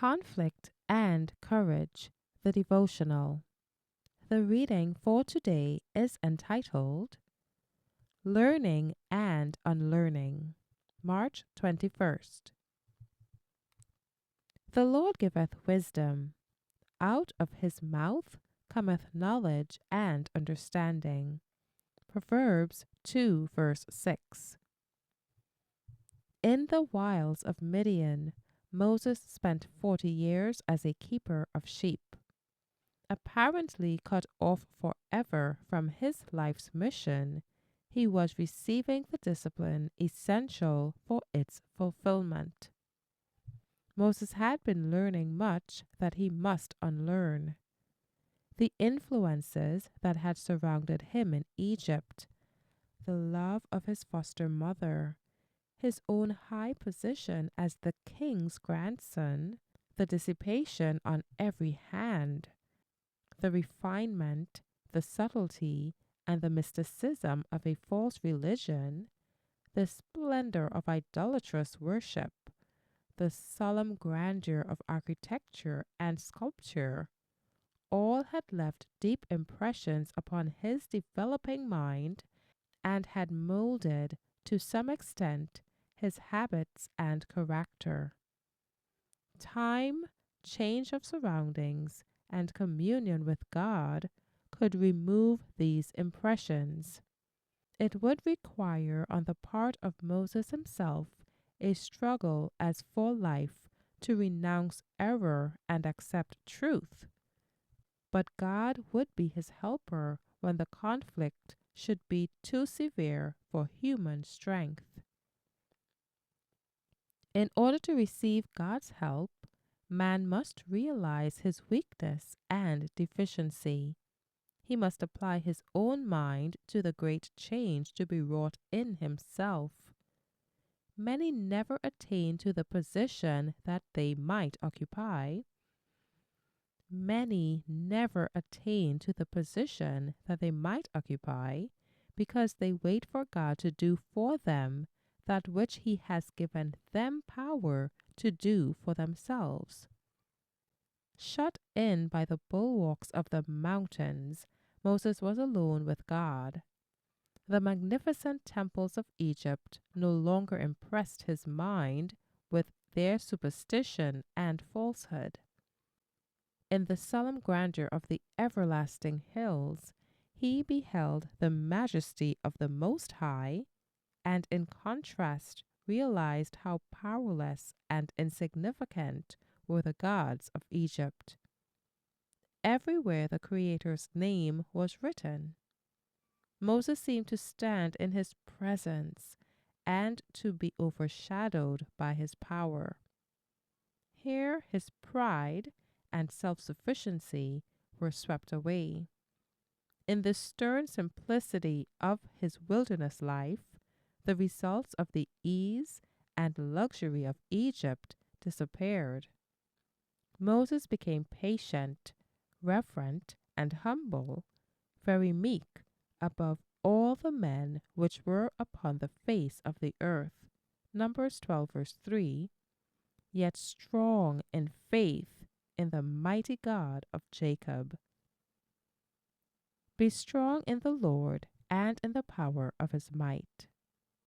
Conflict and Courage, the devotional. The reading for today is entitled Learning and Unlearning, March 21st. The Lord giveth wisdom. Out of his mouth cometh knowledge and understanding. Proverbs 2 verse 6. In the wilds of Midian, Moses spent 40 years as a keeper of sheep. Apparently cut off forever from his life's mission, he was receiving the discipline essential for its fulfillment. Moses had been learning much that he must unlearn. The influences that had surrounded him in Egypt, the love of his foster mother, his own high position as the king's grandson, the dissipation on every hand, the refinement, the subtlety, and the mysticism of a false religion, the splendor of idolatrous worship, the solemn grandeur of architecture and sculpture, all had left deep impressions upon his developing mind and had molded, to some extent, his habits and character. Time, change of surroundings, and communion with God could remove these impressions. It would require on the part of Moses himself a struggle as for life to renounce error and accept truth. But God would be his helper when the conflict should be too severe for human strength. In order to receive God's help, man must realize his weakness and deficiency. He must apply his own mind to the great change to be wrought in himself. Many never attain to the position that they might occupy. Many never attain to the position that they might occupy because they wait for God to do for them that which he has given them power to do for themselves. Shut in by the bulwarks of the mountains, Moses was alone with God. The magnificent temples of Egypt no longer impressed his mind with their superstition and falsehood. In the solemn grandeur of the everlasting hills, he beheld the majesty of the Most High, and in contrast realized how powerless and insignificant were the gods of Egypt. Everywhere the Creator's name was written. Moses seemed to stand in his presence and to be overshadowed by his power. Here his pride and self-sufficiency were swept away. In the stern simplicity of his wilderness life, the results of the ease and luxury of Egypt disappeared. Moses became patient, reverent, and humble, very meek above all the men which were upon the face of the earth. Numbers 12 verse 3, yet strong in faith in the mighty God of Jacob. Be strong in the Lord and in the power of his might.